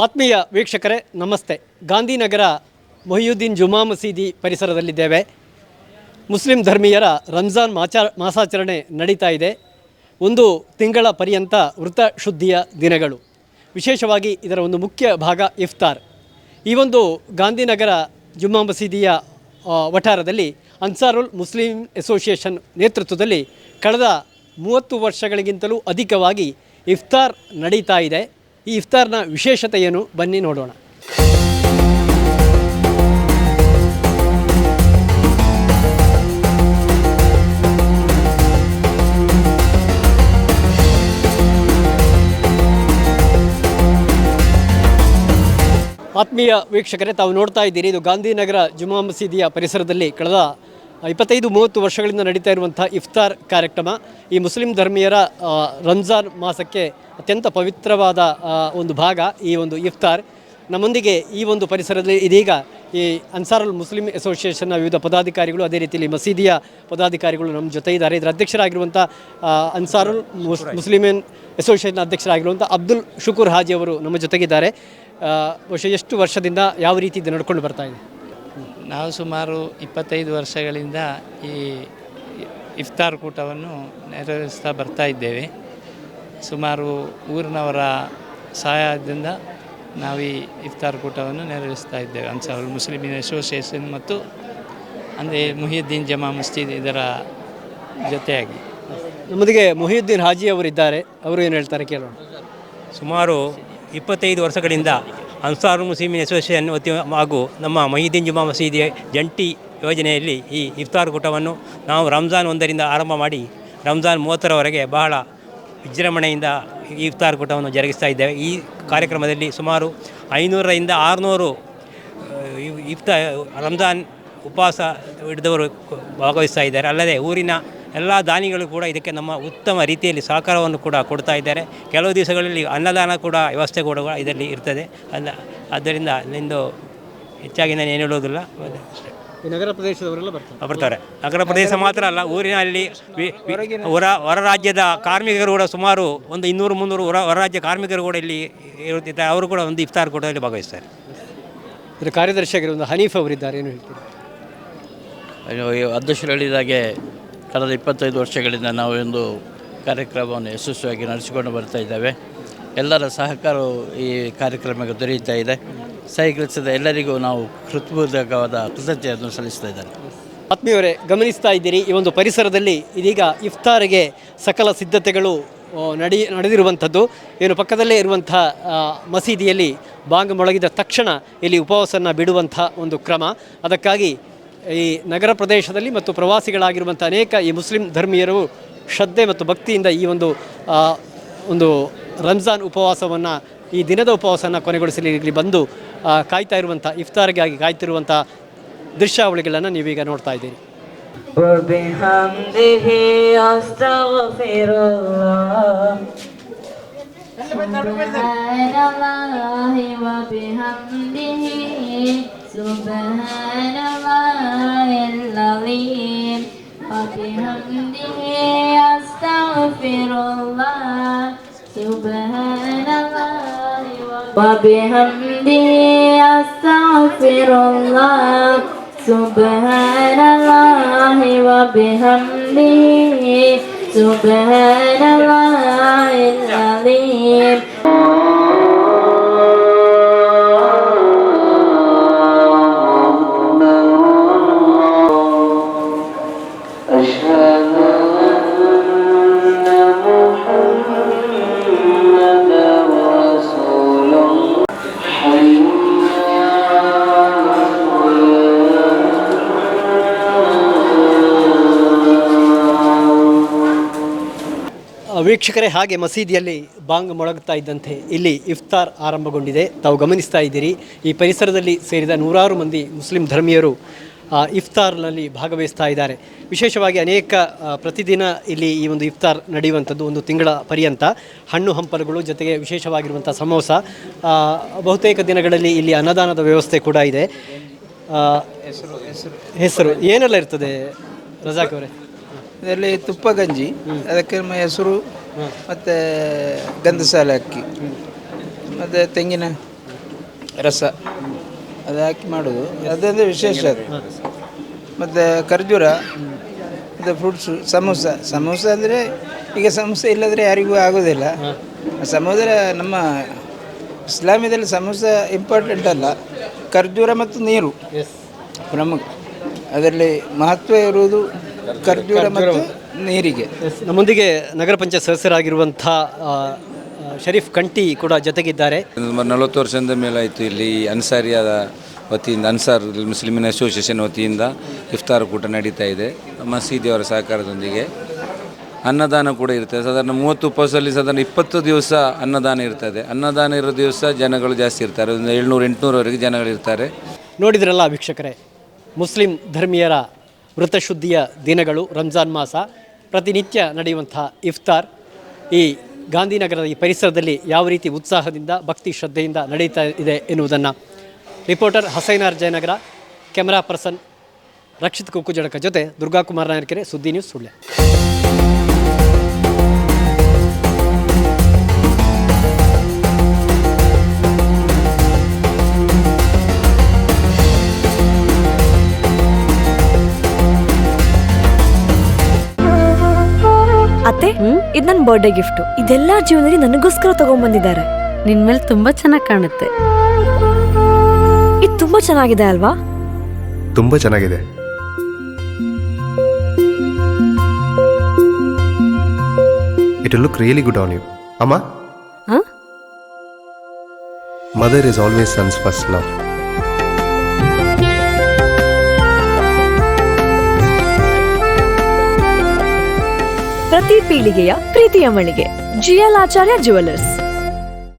ಆತ್ಮೀಯ ವೀಕ್ಷಕರೇ ನಮಸ್ತೆ. ಗಾಂಧಿನಗರ ಮೊಹಿಯುದ್ದೀನ್ ಜುಮಾ ಮಸೀದಿ ಪರಿಸರದಲ್ಲಿದ್ದೇವೆ. ಮುಸ್ಲಿಂ ಧರ್ಮೀಯರ ರಂಜಾನ್ ಮಾಸಾಚರಣೆ ನಡೀತಾ ಇದೆ. ಒಂದು ತಿಂಗಳ ಪರ್ಯಂತ ವೃತ ಶುದ್ಧಿಯ ದಿನಗಳು. ವಿಶೇಷವಾಗಿ ಇದರ ಒಂದು ಮುಖ್ಯ ಭಾಗ ಇಫ್ತಾರ್. ಈ ಒಂದು ಗಾಂಧಿನಗರ ಜುಮ್ಮಾ ಮಸೀದಿಯ ವಠಾರದಲ್ಲಿ ಅನ್ಸಾರುಲ್ ಮುಸ್ಲಿಂ ಅಸೋಸಿಯೇಷನ್ ನೇತೃತ್ವದಲ್ಲಿ ಕಳೆದ 30 ವರ್ಷಗಳಿಗಿಂತಲೂ ಅಧಿಕವಾಗಿ ಇಫ್ತಾರ್ ನಡೀತಾ ಇದೆ. ಈ ಇಫ್ತಾರ್ನ ವಿಶೇಷತೆ ಏನು ಬನ್ನಿ ನೋಡೋಣ. ಆತ್ಮೀಯ ವೀಕ್ಷಕರೇ, ತಾವು ನೋಡ್ತಾ ಇದ್ದೀರಿ, ಇದು ಗಾಂಧಿನಗರ ಜುಮಾ ಮಸೀದಿಯ ಪರಿಸರದಲ್ಲಿ ಕಳೆದ 25-30 ವರ್ಷಗಳಿಂದ ನಡೀತಾ ಇರುವಂಥ ಇಫ್ತಾರ್ ಕಾರ್ಯಕ್ರಮ. ಈ ಮುಸ್ಲಿಂ ಧರ್ಮೀಯರ ರಂಜಾನ್ ಮಾಸಕ್ಕೆ ಅತ್ಯಂತ ಪವಿತ್ರವಾದ ಒಂದು ಭಾಗ ಈ ಒಂದು ಇಫ್ತಾರ್. ನಮ್ಮೊಂದಿಗೆ ಈ ಒಂದು ಪರಿಸರದಲ್ಲಿ ಇದೀಗ ಈ ಅನ್ಸಾರುಲ್ ಮುಸ್ಲಿಂ ಅಸೋಸಿಯೇಷನ್ನ ವಿವಿಧ ಪದಾಧಿಕಾರಿಗಳು, ಅದೇ ರೀತಿಯಲ್ಲಿ ಮಸೀದಿಯ ಪದಾಧಿಕಾರಿಗಳು ನಮ್ಮ ಜೊತೆ ಇದ್ದಾರೆ. ಇದರ ಅಧ್ಯಕ್ಷರಾಗಿರುವಂಥ ಅನ್ಸಾರುಲ್ ಮುಸ್ಲಿಮನ್ ಅಸೋಸಿಯೇಷನ್ ಅಧ್ಯಕ್ಷರಾಗಿರುವಂಥ ಅಬ್ದುಲ್ ಶುಕೂರ್ ಹಾಜಿ ಅವರು ನಮ್ಮ ಜೊತೆಗಿದ್ದಾರೆ. ಬಹುಶಃ ಎಷ್ಟು ವರ್ಷದಿಂದ ಯಾವ ರೀತಿ ಇದು ನಡ್ಕೊಂಡು ಬರ್ತಾ ಇದೆ? ನಾವು ಸುಮಾರು 25 ವರ್ಷಗಳಿಂದ ಈ ಇಫ್ತಾರ್ ಕೂಟವನ್ನು ನೆರವೇರಿಸ್ತಾ ಬರ್ತಾ ಇದ್ದೇವೆ. ಸುಮಾರು ಊರಿನವರ ಸಹಾಯದಿಂದ ನಾವು ಈ ಇಫ್ತಾರ್ ಕೂಟವನ್ನು ನೆರವೇರಿಸ್ತಾ ಇದ್ದೇವೆ. ಅನ್ಸಾರುಲ್ ಮುಸ್ಲಿಮಿನ್ ಅಸೋಸಿಯೇಷನ್ ಮತ್ತು ಅಂದರೆ ಮೊಹಿಯುದ್ದೀನ್ ಜಮಾ ಮಸ್ಜಿದ್ ಇದರ ಜೊತೆಯಾಗಿ. ನಮ್ಮೊಂದಿಗೆ ಮೊಹಿಯುದ್ದೀನ್ ಹಾಜಿ ಅವರಿದ್ದಾರೆ. ಅವರು ಏನು ಹೇಳ್ತಾರೆ ಕೇಳೋಣ. ಸುಮಾರು 25 ವರ್ಷಗಳಿಂದ ಅನ್ಸಾರುಲ್ ಮುಸ್ಲಿಮಿನ್ ಅಸೋಸಿಯೇಷನ್ ಹಾಗೂ ನಮ್ಮ ಮೊಹಿಯುದ್ದೀನ್ ಜುಮಾ ಮಸೀದಿ ಜಂಟಿ ಯೋಜನೆಯಲ್ಲಿ ಈ ಇಫ್ತಾರ್ ಕೂಟವನ್ನು ನಾವು ರಂಜಾನ್ 1ರಿಂದ ಆರಂಭ ಮಾಡಿ ರಂಜಾನ್ 30ರವರೆಗೆ ಬಹಳ ವಿಜೃಂಭಣೆಯಿಂದ ಈ ಇಫ್ತಾರ್ ಕೂಟವನ್ನು ಜರುಗಿಸ್ತಾ ಇದ್ದೇವೆ. ಈ ಕಾರ್ಯಕ್ರಮದಲ್ಲಿ ಸುಮಾರು 500ರಿಂದ 600 ರಂಜಾನ್ ಉಪವಾಸ ಹಿಡಿದವರು ಭಾಗವಹಿಸ್ತಾ ಇದ್ದಾರೆ. ಅಲ್ಲದೆ ಊರಿನ ಎಲ್ಲ ದಾನಿಗಳು ಕೂಡ ಇದಕ್ಕೆ ನಮ್ಮ ಉತ್ತಮ ರೀತಿಯಲ್ಲಿ ಸಹಕಾರವನ್ನು ಕೂಡ ಕೊಡ್ತಾ ಇದ್ದಾರೆ. ಕೆಲವು ದಿವಸಗಳಲ್ಲಿ ಅನ್ನದಾನ ಕೂಡ ವ್ಯವಸ್ಥೆ ಕೂಡ ಇದರಲ್ಲಿ ಇರ್ತದೆ. ಆದ್ದರಿಂದ ನಿಂದು ಹೆಚ್ಚಾಗಿ ನಾನು ಏನು ಹೇಳೋದಿಲ್ಲ. ನಗರ ಪ್ರದೇಶದವರೆಲ್ಲ ಬರ್ತಾರೆ. ನಗರ ಪ್ರದೇಶ ಮಾತ್ರ ಅಲ್ಲ, ಊರಿನಲ್ಲಿ ಹೊರ ರಾಜ್ಯದ ಕಾರ್ಮಿಕರು ಕೂಡ ಸುಮಾರು ಒಂದು 200-300 ಹೊರ ರಾಜ್ಯ ಕಾರ್ಮಿಕರು ಕೂಡ ಇಲ್ಲಿ ಇರುತ್ತಿದ್ದಾರೆ. ಅವರು ಕೂಡ ಒಂದು ಇಫ್ತಾರ್ ಕೂಟದಲ್ಲಿ ಭಾಗವಹಿಸ್ತಾರೆ. ಇದರ ಕಾರ್ಯದರ್ಶಿಯಾಗಿರುವ ಹನೀಫ್ ಅವರಿದ್ದಾರೆ, ಏನು ಹೇಳ್ತೀರಿ? ಅಧ್ಯಕ್ಷರು ಹೇಳಿದಾಗೆ ಕಳೆದ 25 ವರ್ಷಗಳಿಂದ ನಾವು ಒಂದು ಕಾರ್ಯಕ್ರಮವನ್ನು ಯಶಸ್ವಿಯಾಗಿ ನಡೆಸಿಕೊಂಡು ಬರ್ತಾ ಇದ್ದೇವೆ. ಎಲ್ಲರ ಸಹಕಾರವು ಈ ಕಾರ್ಯಕ್ರಮಕ್ಕೆ ದೊರೆಯುತ್ತಾ ಇದೆ. ಸಹಕರಿಸಿದ ಎಲ್ಲರಿಗೂ ನಾವು ಹೃತ್ಪೂರ್ವಕವಾದ ಕೃತಜ್ಞತೆಯನ್ನು ಸಲ್ಲಿಸ್ತಾ ಇದ್ದೇನೆ. ಆತ್ಮೀಯವರೇ, ಗಮನಿಸ್ತಾ ಇದ್ದೀರಿ, ಈ ಒಂದು ಪರಿಸರದಲ್ಲಿ ಇದೀಗ ಇಫ್ತಾರಿಗೆ ಸಕಲ ಸಿದ್ಧತೆಗಳು ನಡೆದಿರುವಂಥದ್ದು. ಏನು ಪಕ್ಕದಲ್ಲೇ ಇರುವಂಥ ಮಸೀದಿಯಲ್ಲಿ ಬಾಂಗ್ ಮೊಳಗಿದ ತಕ್ಷಣ ಇಲ್ಲಿ ಉಪವಾಸವನ್ನು ಬಿಡುವಂಥ ಒಂದು ಕ್ರಮ. ಅದಕ್ಕಾಗಿ ಈ ನಗರ ಪ್ರದೇಶದಲ್ಲಿ ಮತ್ತು ಪ್ರವಾಸಿಗಳಾಗಿರುವಂಥ ಅನೇಕ ಈ ಮುಸ್ಲಿಂ ಧರ್ಮೀಯರು ಶ್ರದ್ಧೆ ಮತ್ತು ಭಕ್ತಿಯಿಂದ ಈ ಒಂದು ರಂಜಾನ್ ಉಪವಾಸವನ್ನು, ಈ ದಿನದ ಉಪವಾಸವನ್ನು ಕೊನೆಗೊಳಿಸಲಿ ಇಲ್ಲಿ ಬಂದು ಕಾಯ್ತಾ ಇರುವಂಥ ಇಫ್ತಾರ್ಗಾಗಿ ಕಾಯ್ತಿರುವಂಥ ದೃಶ್ಯಾವಳಿಗಳನ್ನು ನೀವೀಗ ನೋಡ್ತಾ ಇದ್ದೀರಿ. Subhanallahil-azim wa bihamdihi astaghfirullah. Subhanallahi wa bihamdihi astaghfirullah. Subhanallahi wa bihamdihi subhanallahil-azim. ವೀಕ್ಷಕರೇ, ಹಾಗೆ ಮಸೀದಿಯಲ್ಲಿ ಬಾಂಗ್ ಮೊಳಗ್ತಾ ಇದ್ದಂತೆ ಇಲ್ಲಿ ಇಫ್ತಾರ್ ಆರಂಭಗೊಂಡಿದೆ. ತಾವು ಗಮನಿಸ್ತಾ ಇದ್ದೀರಿ, ಈ ಪರಿಸರದಲ್ಲಿ ಸೇರಿದ 100 ಮಂದಿ ಮುಸ್ಲಿಂ ಧರ್ಮೀಯರು ಇಫ್ತಾರ್ನಲ್ಲಿ ಭಾಗವಹಿಸ್ತಾ ಇದ್ದಾರೆ. ವಿಶೇಷವಾಗಿ ಅನೇಕ ಪ್ರತಿದಿನ ಇಲ್ಲಿ ಈ ಒಂದು ಇಫ್ತಾರ್ ನಡೆಯುವಂಥದ್ದು 1 ತಿಂಗಳ ಪರ್ಯಂತ. ಹಣ್ಣು ಹಂಪಲುಗಳು ಜೊತೆಗೆ ವಿಶೇಷವಾಗಿರುವಂಥ ಸಮೋಸ, ಬಹುತೇಕ ದಿನಗಳಲ್ಲಿ ಇಲ್ಲಿ ಅನ್ನದಾನದ ವ್ಯವಸ್ಥೆ ಕೂಡ ಇದೆ. ಹೆಸರು ಏನೆಲ್ಲ ಇರ್ತದೆ ರಜಾಕ್ ಅವರೇ? ಇದರಲ್ಲಿ ತುಪ್ಪ ಗಂಜಿ, ಅದಕ್ಕೆ ಹೆಸರು ಮತ್ತು ಗಂಧಸಾಲೆ ಅಕ್ಕಿ ಮತ್ತು ತೆಂಗಿನ ರಸ ಅದು ಹಾಕಿ ಮಾಡೋದು, ಅದೊಂದು ವಿಶೇಷ ಅದು. ಮತ್ತು ಖರ್ಜೂರ, ಮತ್ತು ಫ್ರೂಟ್ಸು, ಸಮೋಸ ಅಂದರೆ ಈಗ ಸಮೋಸ ಇಲ್ಲದ್ರೆ ಯಾರಿಗೂ ಆಗೋದಿಲ್ಲ. ಸಮೋಸ ನಮ್ಮ ಇಸ್ಲಾಮಿದಲ್ಲಿ ಸಮೋಸ ಇಂಪಾರ್ಟೆಂಟ್ ಅಲ್ಲ, ಖರ್ಜೂರ ಮತ್ತು ನೀರು ಪ್ರಮುಖ. ಅದರಲ್ಲಿ ಮಹತ್ವ ಇರುವುದು ಖರ್ಜೂರ ಮತ್ತು ನೀರಿಗೆ. ನಮ್ಮೊಂದಿಗೆ ನಗರ ಪಂಚಾಯತ್ ಸದಸ್ಯರಾಗಿರುವಂಥ ಶರೀಫ್ ಕಂಟಿ ಕೂಡ ಜೊತೆಗಿದ್ದಾರೆ. 40 ವರ್ಷದ ಮೇಲಾಯಿತು ಇಲ್ಲಿ ಅನ್ಸಾರಿಯಾದ ವತಿಯಿಂದ, ಅನ್ಸಾರ್ ಮುಸ್ಲಿಮಿನ್ ಅಸೋಸಿಯೇಷನ್ ವತಿಯಿಂದ ಇಫ್ತಾರ್ ಕೂಟ ನಡೀತಾ ಇದೆ. ಮಸೀದಿಯವರ ಸಹಕಾರದೊಂದಿಗೆ ಅನ್ನದಾನ ಕೂಡ ಇರ್ತದೆ. ಸಾಧಾರಣ 30 ಉಪವಾಸದಲ್ಲಿ ಸಾಧಾರಣ 20 ದಿವಸ ಅನ್ನದಾನ ಇರ್ತದೆ. ಅನ್ನದಾನ ಇರೋ ದಿವಸ ಜನಗಳು ಜಾಸ್ತಿ ಇರ್ತಾರೆ, ಒಂದು 700-800ವರೆಗೆ ಜನಗಳಿರ್ತಾರೆ. ನೋಡಿದ್ರಲ್ಲ ವೀಕ್ಷಕರೇ, ಮುಸ್ಲಿಂ ಧರ್ಮೀಯರ ವೃತಶುದ್ಧಿಯ ದಿನಗಳು, ರಂಜಾನ್ ಮಾಸ, ಪ್ರತಿನಿತ್ಯ ನಡೆಯುವಂಥ ಇಫ್ತಾರ್ ಈ ಗಾಂಧಿನಗರದ ಈ ಪರಿಸರದಲ್ಲಿ ಯಾವ ರೀತಿ ಉತ್ಸಾಹದಿಂದ ಭಕ್ತಿ ಶ್ರದ್ಧೆಯಿಂದ ನಡೀತಾ ಇದೆ ಎನ್ನುವುದನ್ನು reporter Hasainar Jayanagar, camera person Rakshith Kukkujadaka ಜೊತೆ ದುರ್ಗಾಕುಮಾರ್ ನಾಯರ್ಕೆರೆ, ಸುದ್ದಿ ನ್ಯೂಸ್, ಸುಳ್ಯ. ಅತ್ತೆ, ಇದು ನನ್ನ ಬರ್ಡೇ ಗಿಫ್ಟ್. ಇದೆಲ್ಲ ಜೀವನದಲ್ಲಿ ನನಗೋಸ್ಕರ ತಗೊಂಡ್ಬಂದಿದ್ದಾರೆ. ನಿನ್ ಮೇಲೆ ತುಂಬಾ ಚೆನ್ನಾಗಿ ಕಾಣುತ್ತೆ. ಇದು ತುಂಬಾ ಚೆನ್ನಾಗಿದೆ ಅಲ್ವಾ? ತುಂಬಾ ಚೆನ್ನಾಗಿದೆ. It will look really good on you. Amma? Huh? Mother is always son's first love. ಪ್ರತಿ ಪೀಳಿಗೆಯ ಪ್ರೀತಿಯ ಮಳಿಗೆ GL ಆಚಾರ್ಯ ಜುವೆಲ್ಲರ್ಸ್.